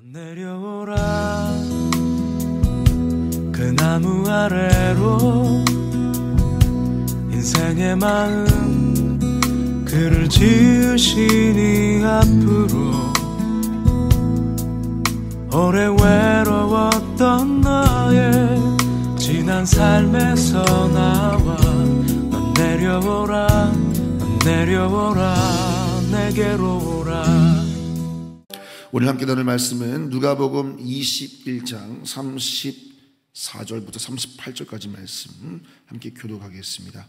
내려오라 그 나무 아래로 인생의 마음 그를 지으시니 앞으로 오래 외로웠던 너의 지난 삶에서 나와 넌 내려오라 넌 내려오라 내게로 오라. 오늘 함께 나눌 말씀은 누가복음 21장 34절부터 38절까지 말씀 함께 교독하겠습니다.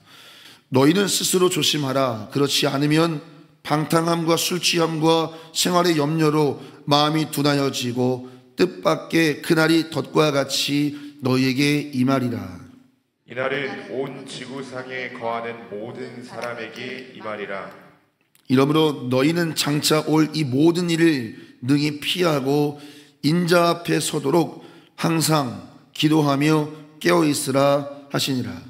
너희는 스스로 조심하라. 그렇지 않으면 방탕함과 술취함과 생활의 염려로 마음이 둔하여지고 뜻밖의 그날이 덫과 같이 너희에게 임하리라. 이날은 온 지구상에 거하는 모든 사람에게 임하리라. 이러므로 너희는 장차 올 이 모든 일을 능히 피하고 인자 앞에 서도록 항상 기도하며 깨어있으라 하시니라.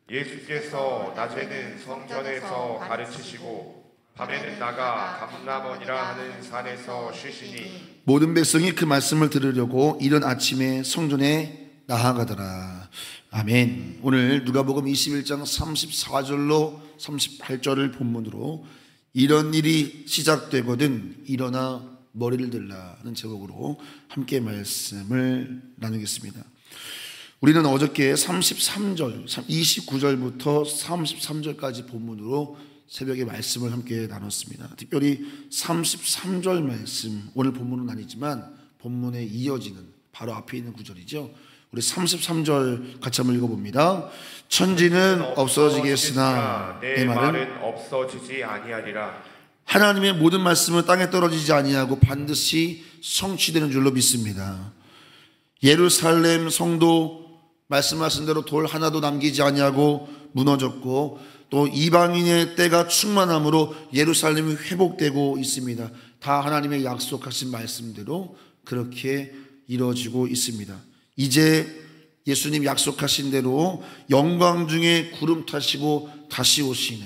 예수께서 낮에는 성전에서 가르치시고 밤에는 나가 감람원이라 하는 산에서 쉬시니 모든 백성이 그 말씀을 들으려고 이른 아침에 성전에 나아가더라. 아멘. 오늘 누가복음 21장 34절로 38절을 본문으로 이런 일이 시작되거든 일어나 머리를 들라는 제목으로 함께 말씀을 나누겠습니다. 우리는 어저께 33절, 29절부터 33절까지 본문으로 새벽에 말씀을 함께 나눴습니다. 특별히 33절 말씀, 오늘 본문은 아니지만 본문에 이어지는 바로 앞에 있는 구절이죠. 우리 33절 같이 한번 읽어봅니다. 천지는 없어지겠으나 내 말은 없어지지 아니하리라. 하나님의 모든 말씀은 땅에 떨어지지 아니하고 반드시 성취되는 줄로 믿습니다. 예루살렘 성도 말씀하신 대로 돌 하나도 남기지 아니하고 무너졌고 또 이방인의 때가 충만함으로 예루살렘이 회복되고 있습니다. 다 하나님의 약속하신 말씀대로 그렇게 이루어지고 있습니다. 이제 예수님 약속하신 대로 영광 중에 구름 타시고 다시 오시는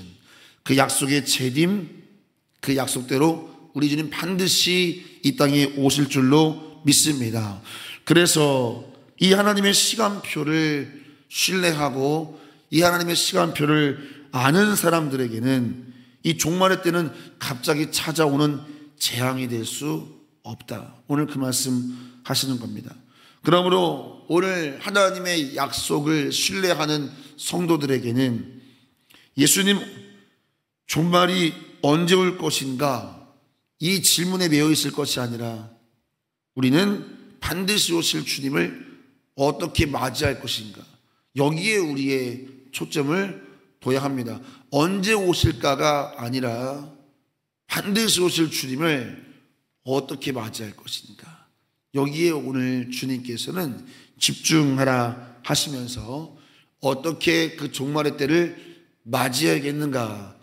그 약속의 재림, 그 약속대로 우리 주님 반드시 이 땅에 오실 줄로 믿습니다. 그래서 이 하나님의 시간표를 신뢰하고 이 하나님의 시간표를 아는 사람들에게는 이 종말의 때는 갑자기 찾아오는 재앙이 될 수 없다. 오늘 그 말씀 하시는 겁니다. 그러므로 오늘 하나님의 약속을 신뢰하는 성도들에게는 예수님 종말이 언제 올 것인가 이 질문에 매여 있을 것이 아니라 우리는 반드시 오실 주님을 어떻게 맞이할 것인가 여기에 우리의 초점을 둬야 합니다. 언제 오실까가 아니라 반드시 오실 주님을 어떻게 맞이할 것인가 여기에 오늘 주님께서는 집중하라 하시면서 어떻게 그 종말의 때를 맞이해야겠는가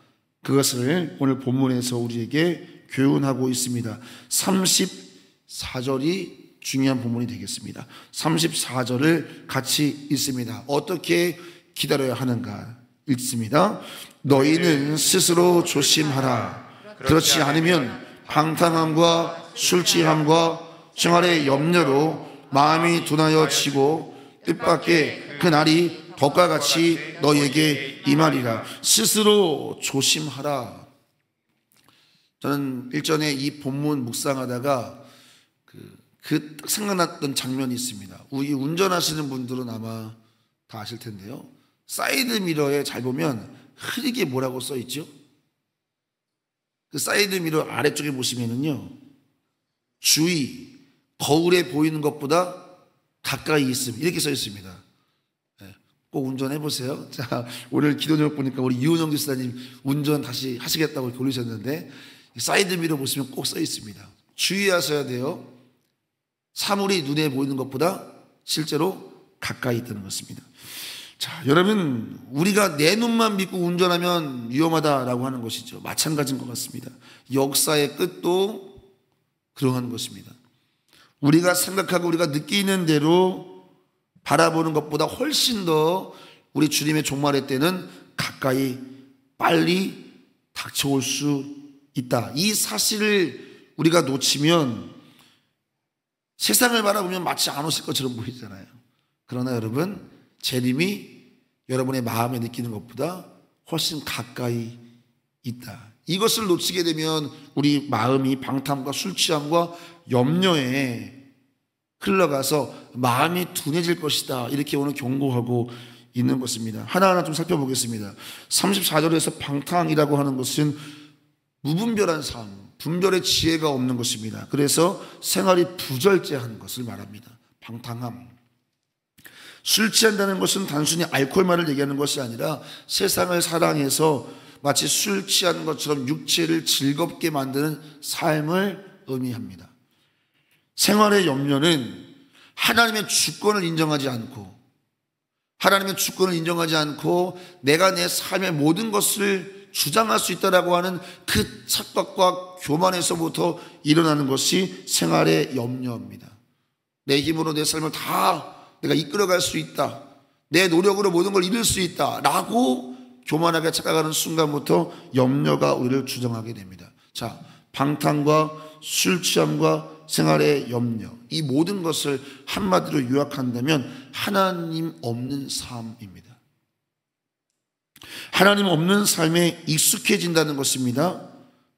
그것을 오늘 본문에서 우리에게 교훈하고 있습니다. 34절이 중요한 본문이 되겠습니다. 34절을 같이 읽습니다. 어떻게 기다려야 하는가 읽습니다. 너희는 스스로 조심하라. 그렇지 않으면 방탕함과 술취함과 생활의 염려로 마음이 둔하여지고 뜻밖의 그 날이 덫과 같이 너희에게 임하리라. 스스로 조심하라. 저는 일전에 이 본문 묵상하다가 그 생각났던 장면이 있습니다. 이 운전하시는 분들은 아마 다 아실 텐데요. 사이드 미러에 잘 보면 흐리게 뭐라고 써 있죠? 그 사이드 미러 아래쪽에 보시면은요, 주의, 거울에 보이는 것보다 가까이 있음 이렇게 써 있습니다. 꼭 운전해 보세요. 자, 오늘 기도 제목 보니까 우리 이은영 교수님 운전 다시 하시겠다고 올리셨는데 사이드 미러 보시면 꼭 써 있습니다. 주의하셔야 돼요. 사물이 눈에 보이는 것보다 실제로 가까이 있다는 것입니다. 자, 여러분, 우리가 내 눈만 믿고 운전하면 위험하다라고 하는 것이죠. 마찬가지인 것 같습니다. 역사의 끝도 그러한 것입니다. 우리가 생각하고 우리가 느끼는 대로 바라보는 것보다 훨씬 더 우리 주님의 종말의 때는 가까이 빨리 닥쳐올 수 있다. 이 사실을 우리가 놓치면 세상을 바라보면 마치 안 오실 것처럼 보이잖아요. 그러나 여러분, 재림이 여러분의 마음에 느끼는 것보다 훨씬 가까이 있다. 이것을 놓치게 되면 우리 마음이 방탕과 술 취함과 염려에 흘러가서 마음이 둔해질 것이다. 이렇게 오늘 경고하고 있는 것입니다. 하나하나 좀 살펴보겠습니다. 34절에서 방탕이라고 하는 것은 무분별한 삶, 분별의 지혜가 없는 것입니다. 그래서 생활이 부절제한 것을 말합니다. 방탕함. 술 취한다는 것은 단순히 알코올만을 얘기하는 것이 아니라 세상을 사랑해서 마치 술 취한 것처럼 육체를 즐겁게 만드는 삶을 의미합니다. 생활의 염려는 하나님의 주권을 인정하지 않고 내가 내 삶의 모든 것을 주장할 수 있다라고 하는 그 착각과 교만에서부터 일어나는 것이 생활의 염려입니다. 내 힘으로 내 삶을 다 내가 이끌어갈 수 있다, 내 노력으로 모든 걸 이룰 수 있다 라고 교만하게 착각하는 순간부터 염려가 우리를 주장하게 됩니다. 자, 방탕과 술 취함과 생활의 염려, 이 모든 것을 한마디로 요약한다면 하나님 없는 삶입니다. 하나님 없는 삶에 익숙해진다는 것입니다.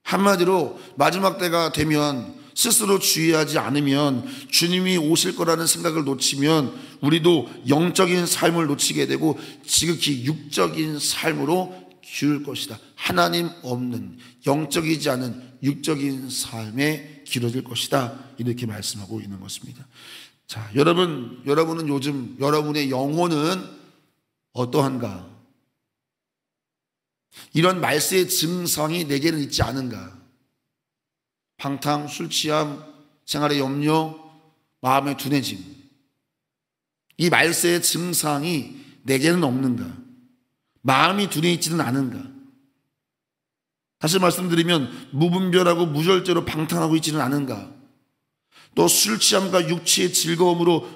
한마디로 마지막 때가 되면 스스로 주의하지 않으면 주님이 오실 거라는 생각을 놓치면 우리도 영적인 삶을 놓치게 되고 지극히 육적인 삶으로 기울 것이다. 하나님 없는 영적이지 않은 육적인 삶에 길어질 것이다. 이렇게 말씀하고 있는 것입니다. 자, 여러분은 요즘 여러분의 영혼은 어떠한가? 이런 말세의 증상이 내게는 있지 않은가? 방탕, 술 취함, 생활의 염려, 마음의 둔해짐, 이 말세의 증상이 내게는 없는가? 마음이 둔해 있지는 않은가? 다시 말씀드리면 무분별하고 무절제로 방탕하고 있지는 않은가? 또 술 취함과 육체의 즐거움으로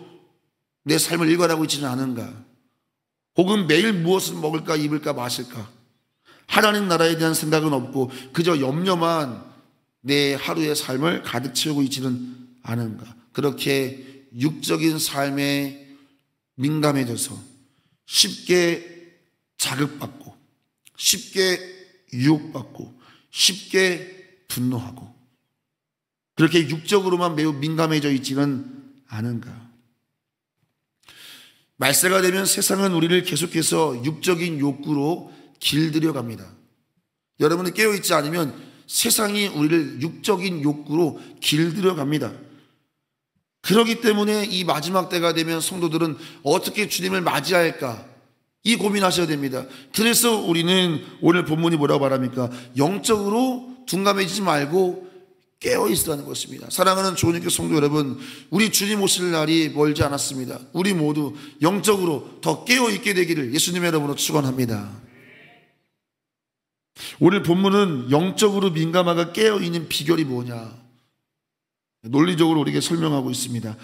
내 삶을 일관하고 있지는 않은가? 혹은 매일 무엇을 먹을까, 입을까, 마실까? 하나님 나라에 대한 생각은 없고 그저 염려만 내 하루의 삶을 가득 채우고 있지는 않은가? 그렇게 육적인 삶에 민감해져서 쉽게 자극받고 쉽게 유혹받고 쉽게 분노하고 그렇게 육적으로만 매우 민감해져 있지는 않은가? 말세가 되면 세상은 우리를 계속해서 육적인 욕구로 길들여 갑니다. 여러분이 깨어있지 않으면 세상이 우리를 육적인 욕구로 길들여 갑니다. 그렇기 때문에 이 마지막 때가 되면 성도들은 어떻게 주님을 맞이할까? 이 고민하셔야 됩니다. 그래서 우리는 오늘 본문이 뭐라고 말합니까? 영적으로 둔감해지지 말고 깨어있으라는 것입니다. 사랑하는 조은익교 성도 여러분, 우리 주님 오실 날이 멀지 않았습니다. 우리 모두 영적으로 더 깨어있게 되기를 예수님의 이름으로 축원합니다. 오늘 본문은 영적으로 민감하게 깨어있는 비결이 뭐냐? 논리적으로 우리에게 설명하고 있습니다.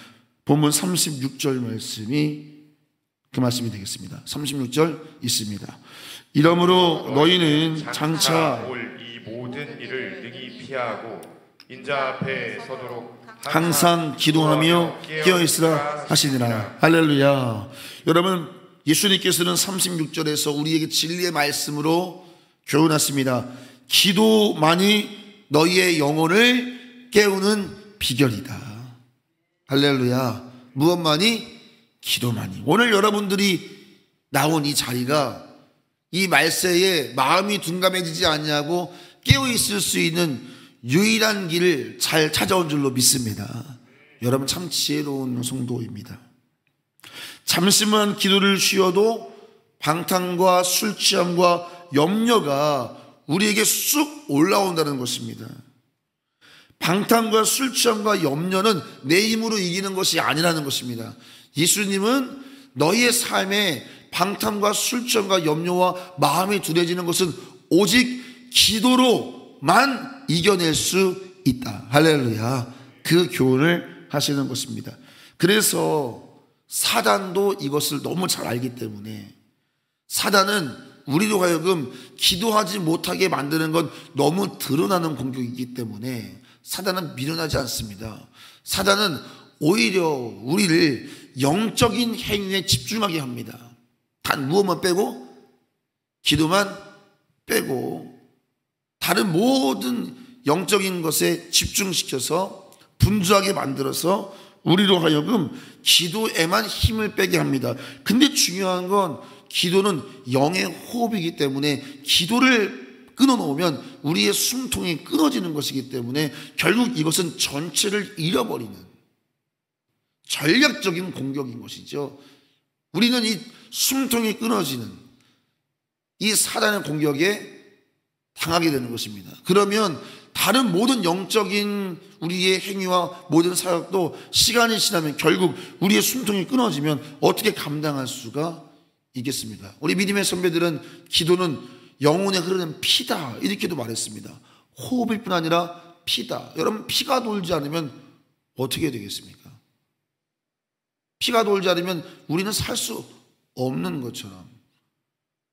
본문 36절 말씀이 그 말씀이 되겠습니다. 36절 있습니다. 이러므로 너희는 장차 올 이 모든 일을 능히 피하고 인자 앞에 서도록 항상 기도하며 깨어있으라 하시니라. 할렐루야. 여러분, 예수님께서는 36절에서 우리에게 진리의 말씀으로 교훈하십니다. 기도만이 너희의 영혼을 깨우는 비결이다. 할렐루야. 무엇만이? 기도만이. 오늘 여러분들이 나온 이 자리가 이 말세에 마음이 둔감해지지 않냐고 깨어있을 수 있는 유일한 길을 잘 찾아온 줄로 믿습니다. 여러분 참 지혜로운 성도입니다. 잠시만 기도를 쉬어도 방탕과 술 취함과 염려가 우리에게 쑥 올라온다는 것입니다. 방탕과 술 취함과 염려는 내 힘으로 이기는 것이 아니라는 것입니다. 예수님은 너희의 삶에 방탕과 술 취함과 염려와 마음이 둔해지는 것은 오직 기도로만 이겨낼 수 있다. 할렐루야. 그 교훈을 하시는 것입니다. 그래서 사단도 이것을 너무 잘 알기 때문에 사단은 우리로 하여금 기도하지 못하게 만드는 건 너무 드러나는 공격이기 때문에 사단은 미련하지 않습니다. 사단은 오히려 우리를 영적인 행위에 집중하게 합니다. 단 무엇만 빼고? 기도만 빼고 다른 모든 영적인 것에 집중시켜서 분주하게 만들어서 우리로 하여금 기도에만 힘을 빼게 합니다. 근데 중요한 건 기도는 영의 호흡이기 때문에 기도를 끊어놓으면 우리의 숨통이 끊어지는 것이기 때문에 결국 이것은 전체를 잃어버리는 전략적인 공격인 것이죠. 우리는 이 숨통이 끊어지는 이 사단의 공격에 당하게 되는 것입니다. 그러면 다른 모든 영적인 우리의 행위와 모든 사역도 시간이 지나면 결국 우리의 숨통이 끊어지면 어떻게 감당할 수가 있겠습니까? 우리 믿음의 선배들은 기도는 영혼에 흐르는 피다 이렇게도 말했습니다. 호흡일 뿐 아니라 피다. 여러분, 피가 돌지 않으면 어떻게 되겠습니까? 피가 돌지 않으면 우리는 살 수 없는 것처럼,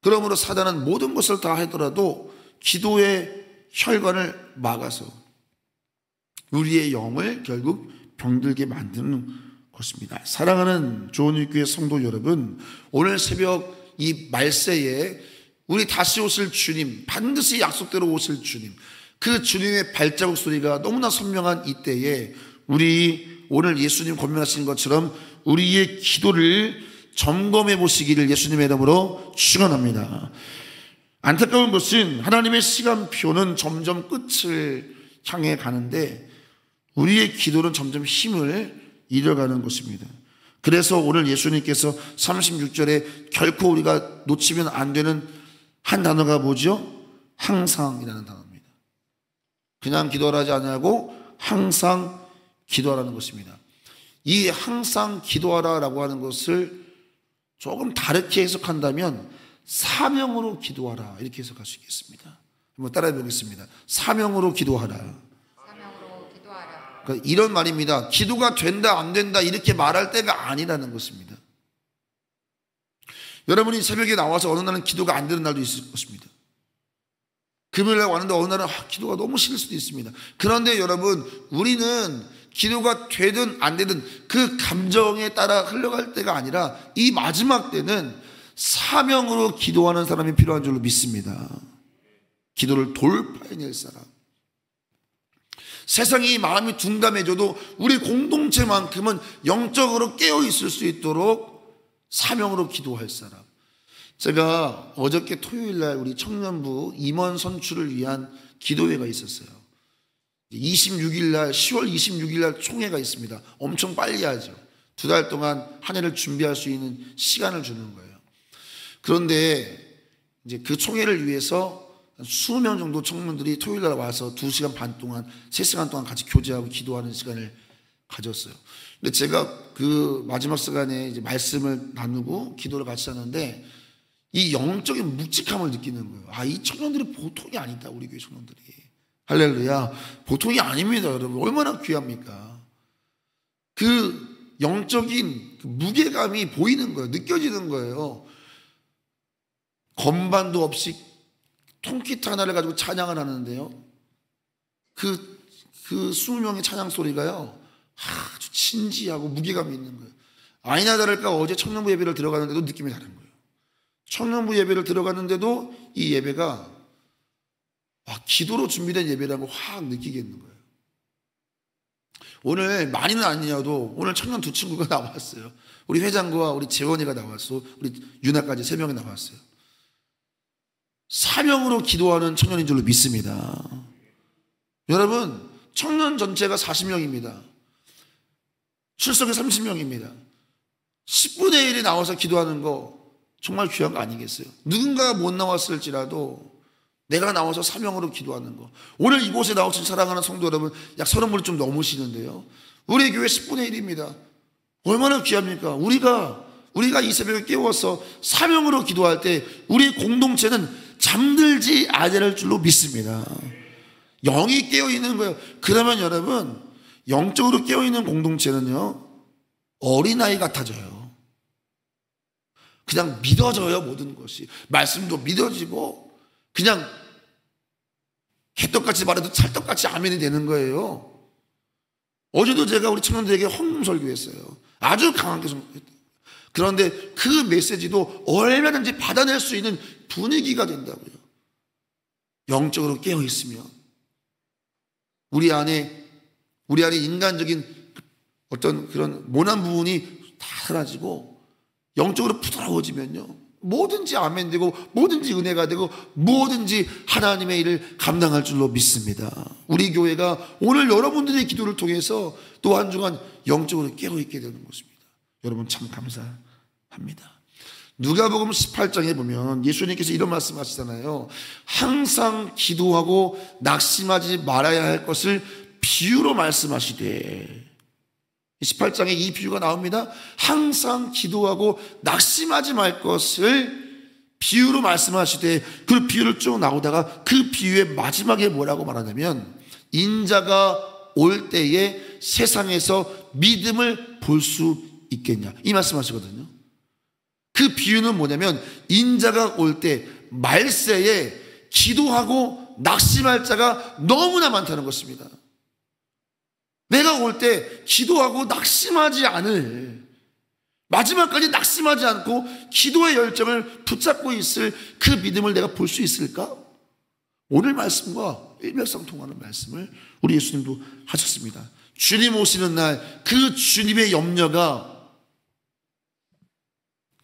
그러므로 사단은 모든 것을 다 하더라도 기도의 혈관을 막아서 우리의 영을 결국 병들게 만드는 것입니다. 사랑하는 조은일교회 성도 여러분, 오늘 새벽 이 말세에 우리 다시 오실 주님, 반드시 약속대로 오실 주님, 그 주님의 발자국 소리가 너무나 선명한 이때에 우리 오늘 예수님 권면하신 것처럼 우리의 기도를 점검해 보시기를 예수님의 이름으로 축원합니다. 안타까운 것은 하나님의 시간표는 점점 끝을 향해 가는데 우리의 기도는 점점 힘을 잃어가는 것입니다. 그래서 오늘 예수님께서 36절에 결코 우리가 놓치면 안 되는 한 단어가 뭐죠? 항상이라는 단어입니다. 그냥 기도를 하지 않냐고 항상 기도하라는 것입니다. 이 항상 기도하라라고 하는 것을 조금 다르게 해석한다면 사명으로 기도하라 이렇게 해석할 수 있겠습니다. 한번 따라해 보겠습니다. 사명으로 기도하라. 사명으로 기도하라. 그러니까 이런 말입니다. 기도가 된다 안 된다 이렇게 말할 때가 아니라는 것입니다. 여러분이 새벽에 나와서 어느 날은 기도가 안 되는 날도 있을 것입니다. 금요일에 왔는데 어느 날은 기도가 너무 싫을 수도 있습니다. 그런데 여러분, 우리는 기도가 되든 안 되든 그 감정에 따라 흘러갈 때가 아니라 이 마지막 때는 사명으로 기도하는 사람이 필요한 줄로 믿습니다. 기도를 돌파해낼 사람. 세상이 마음이 둔감해져도 우리 공동체만큼은 영적으로 깨어있을 수 있도록 사명으로 기도할 사람. 제가 어저께 토요일날 우리 청년부 임원 선출을 위한 기도회가 있었어요. 26일날 10월 26일날 총회가 있습니다. 엄청 빨리 하죠. 2달 동안 한 해를 준비할 수 있는 시간을 주는 거예요. 그런데 이제 그 총회를 위해서 20명 정도 청년들이 토요일날 와서 2시간 반 동안 3시간 동안 같이 교제하고 기도하는 시간을 가졌어요. 근데 제가 그 마지막 시간에 이제 말씀을 나누고 기도를 같이 하는데 이 영적인 묵직함을 느끼는 거예요. 아, 이 청년들이 보통이 아니다. 우리 교회 청년들이. 할렐루야. 보통이 아닙니다, 여러분. 얼마나 귀합니까? 그 영적인 그 무게감이 보이는 거예요. 느껴지는 거예요. 건반도 없이 통기타 하나를 가지고 찬양을 하는데요. 그 20명의 찬양 소리가요, 아주 진지하고 무게감이 있는 거예요. 아니나 다를까 어제 청년부 예배를 들어갔는데도 느낌이 다른 거예요. 청년부 예배를 들어갔는데도 이 예배가 기도로 준비된 예배라고 확 느끼겠는 거예요. 오늘 많이는 아니어도 오늘 청년 2친구가 나왔어요. 우리 회장과 우리 재원이가 나왔어. 우리 유나까지 3명이 나왔어요. 사명으로 기도하는 청년인 줄로 믿습니다. 여러분, 청년 전체가 40명입니다. 출석이 30명입니다. 10분의 1이 나와서 기도하는 거 정말 귀한 거 아니겠어요? 누군가가 못 나왔을지라도 내가 나와서 사명으로 기도하는 거. 오늘 이곳에 나오신 사랑하는 성도 여러분, 약 30분이 좀 넘으시는데요. 우리 교회 10분의 1입니다. 얼마나 귀합니까? 우리가 이 새벽에 깨워서 사명으로 기도할 때 우리 공동체는 잠들지 않을 줄로 믿습니다. 영이 깨어있는 거예요. 그러면 여러분, 영적으로 깨어있는 공동체는요, 어린아이 같아져요. 그냥 믿어져요, 모든 것이. 말씀도 믿어지고 그냥 개떡같이 말해도 찰떡같이 아멘이 되는 거예요. 어제도 제가 우리 청년들에게 헌금 설교했어요. 아주 강하게 설교했다. 그런데 그 메시지도 얼마든지 받아낼 수 있는 분위기가 된다고요. 영적으로 깨어 있으면 우리 안에 인간적인 어떤 그런 모난 부분이 다 사라지고 영적으로 부드러워지면요, 뭐든지 아멘 되고 뭐든지 은혜가 되고 뭐든지 하나님의 일을 감당할 줄로 믿습니다. 우리 교회가 오늘 여러분들의 기도를 통해서 또 한 주간 영적으로 깨어있게 되는 것입니다. 여러분 참 감사합니다. 누가복음 18장에 보면 예수님께서 이런 말씀 하시잖아요. 항상 기도하고 낙심하지 말아야 할 것을 비유로 말씀하시되, 18장에 이 비유가 나옵니다. 항상 기도하고 낙심하지 말 것을 비유로 말씀하시되, 그 비유를 쭉 나오다가 그 비유의 마지막에 뭐라고 말하냐면, 인자가 올 때에 세상에서 믿음을 볼 수 있겠냐, 이 말씀하시거든요. 그 비유는 뭐냐면, 인자가 올 때 말세에 기도하고 낙심할 자가 너무나 많다는 것입니다. 내가 올 때 기도하고 낙심하지 않을, 마지막까지 낙심하지 않고 기도의 열정을 붙잡고 있을 그 믿음을 내가 볼 수 있을까? 오늘 말씀과 일맥상통하는 말씀을 우리 예수님도 하셨습니다. 주님 오시는 날 그 주님의 염려가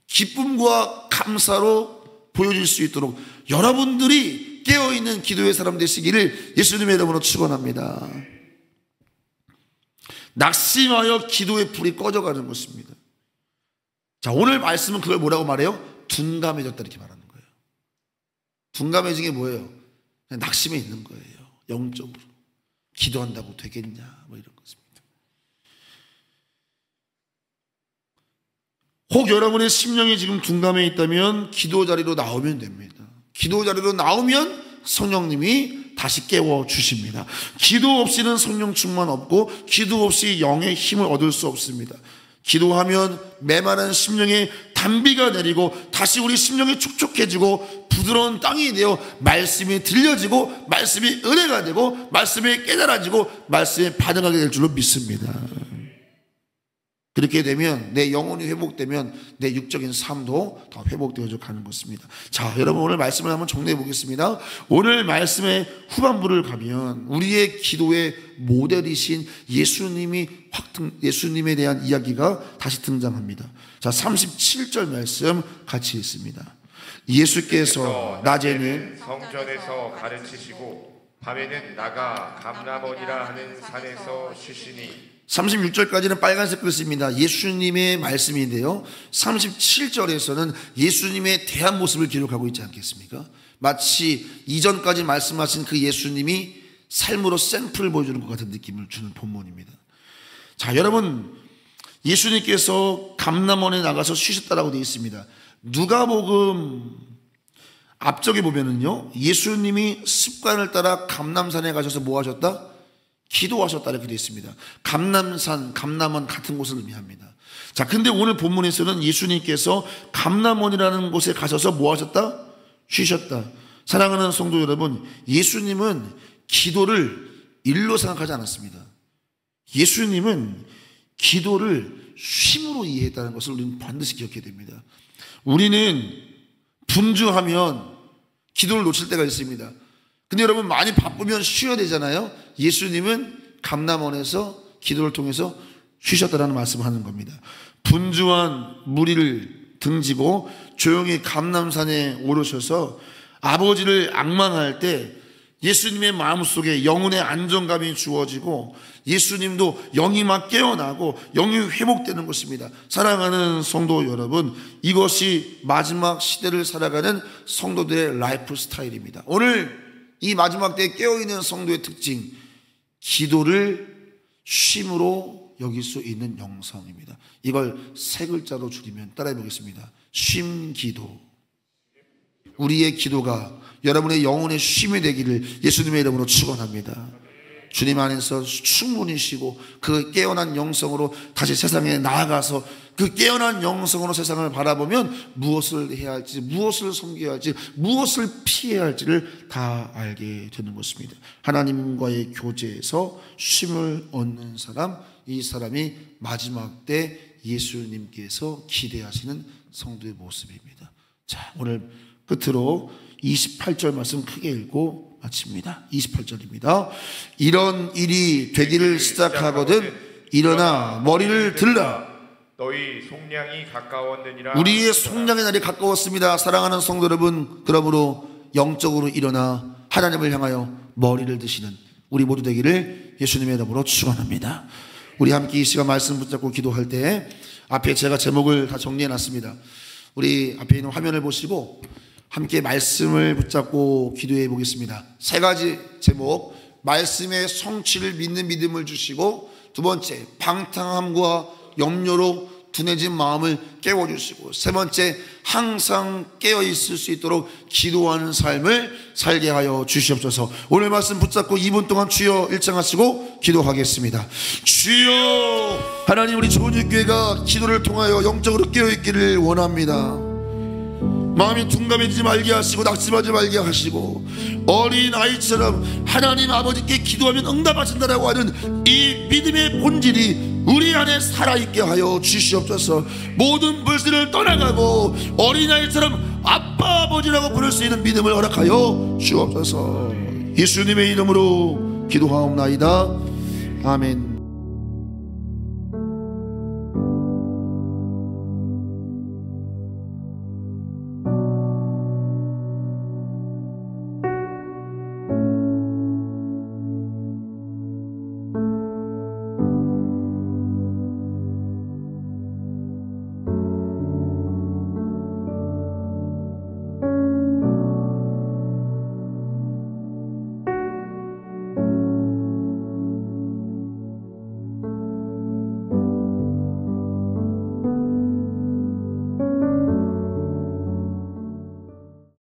기쁨과 감사로 보여질 수 있도록 여러분들이 깨어있는 기도의 사람 되시기를 예수님의 이름으로 축원합니다. 낙심하여 기도의 불이 꺼져가는 것입니다. 자, 오늘 말씀은 그걸 뭐라고 말해요? 둔감해졌다, 이렇게 말하는 거예요. 둔감해진 게 뭐예요? 그냥 낙심해 있는 거예요. 영적으로 기도한다고 되겠냐, 뭐 이런 것입니다. 혹 여러분의 심령이 지금 둔감해 있다면 기도 자리로 나오면 됩니다. 기도 자리로 나오면 성령님이 다시 깨워 주십니다. 기도 없이는 성령 충만 없고 기도 없이 영의 힘을 얻을 수 없습니다. 기도하면 메마른 심령에 단비가 내리고 다시 우리 심령이 촉촉해지고 부드러운 땅이 되어 말씀이 들려지고 말씀이 은혜가 되고 말씀이 깨달아지고 말씀에 반응하게 될 줄로 믿습니다. 그렇게 되면 내 영혼이 회복되면 내 육적인 삶도 더 회복되어져 가는 것입니다. 자, 여러분 오늘 말씀을 한번 정리해 보겠습니다. 오늘 말씀의 후반부를 가면 우리의 기도의 모델이신 예수님에 대한 이야기가 다시 등장합니다. 자, 37절 말씀 같이 읽습니다. 예수께서 낮에는 성전에서 가르치시고 밤에는 나가 감람원이라 하는 산에서 쉬시니. 36절까지는 빨간색 글씨입니다. 예수님의 말씀인데요, 37절에서는 예수님의 대한 모습을 기록하고 있지 않겠습니까? 마치 이전까지 말씀하신 그 예수님이 삶으로 샘플을 보여주는 것 같은 느낌을 주는 본문입니다. 자, 여러분, 예수님께서 감람원에 나가서 쉬셨다라고 되어 있습니다. 누가복음 앞쪽에 보면은요, 예수님이 습관을 따라 감람산에 가셔서 뭐 하셨다? 기도하셨다, 이렇게 되어 있습니다. 감람산, 감람원 같은 곳을 의미합니다. 자, 근데 오늘 본문에서는 예수님께서 감람원이라는 곳에 가셔서 뭐 하셨다? 쉬셨다. 사랑하는 성도 여러분, 예수님은 기도를 일로 생각하지 않았습니다. 예수님은 기도를 쉼으로 이해했다는 것을 우리는 반드시 기억해야 됩니다. 우리는 분주하면 기도를 놓칠 때가 있습니다. 근데 여러분, 많이 바쁘면 쉬어야 되잖아요. 예수님은 감람원에서 기도를 통해서 쉬셨다라는 말씀을 하는 겁니다. 분주한 무리를 등지고 조용히 감람산에 오르셔서 아버지를 앙망할 때 예수님의 마음속에 영혼의 안정감이 주어지고 예수님도 영이 막 깨어나고 영이 회복되는 것입니다. 사랑하는 성도 여러분, 이것이 마지막 시대를 살아가는 성도들의 라이프 스타일입니다. 오늘 이 마지막 때에 깨어있는 성도의 특징, 기도를 쉼으로 여길 수 있는 영성입니다. 이걸 세 글자로 줄이면 따라해 보겠습니다. 쉼기도. 우리의 기도가 여러분의 영혼의 쉼이 되기를 예수님의 이름으로 축원합니다. 주님 안에서 충분히 쉬고 그 깨어난 영성으로 다시 세상에 나아가서 그 깨어난 영성으로 세상을 바라보면 무엇을 해야 할지, 무엇을 섬겨야 할지, 무엇을 피해야 할지를 다 알게 되는 것입니다. 하나님과의 교제에서 쉼을 얻는 사람, 이 사람이 마지막 때 예수님께서 기대하시는 성도의 모습입니다. 자, 오늘 끝으로 28절 말씀 크게 읽고 마칩니다. 28절입니다. 이런 일이 되기를 시작하거든 일어나 머리를 들라. 너희 속량이 가까웠느니라. 우리의 속량의 날이 가까웠습니다. 사랑하는 성도 여러분, 그러므로 영적으로 일어나 하나님을 향하여 머리를 드시는 우리 모두 되기를 예수님의 이름으로 축원합니다. 우리 함께 이 시간 말씀 붙잡고 기도할 때 앞에 제가 제목을 다 정리해 놨습니다. 우리 앞에 있는 화면을 보시고 함께 말씀을 붙잡고 기도해 보겠습니다. 세 가지 제목: 말씀의 성취를 믿는 믿음을 주시고, 두 번째 방탕함과 염려로 둔해진 마음을 깨워주시고, 세 번째 항상 깨어있을 수 있도록 기도하는 삶을 살게 하여 주시옵소서. 오늘 말씀 붙잡고 2분 동안 주여 일창하시고 기도하겠습니다. 주여, 하나님, 우리 조은유교회가 기도를 통하여 영적으로 깨어있기를 원합니다. 마음이 둔감해지지 말게 하시고 낙심하지 말게 하시고, 어린 아이처럼 하나님 아버지께 기도하면 응답하신다라고 하는 이 믿음의 본질이 우리 안에 살아있게 하여 주시옵소서. 모든 불신을 떠나가고 어린아이처럼 아빠 아버지라고 부를 수 있는 믿음을 허락하여 주옵소서. 예수님의 이름으로 기도하옵나이다. 아멘.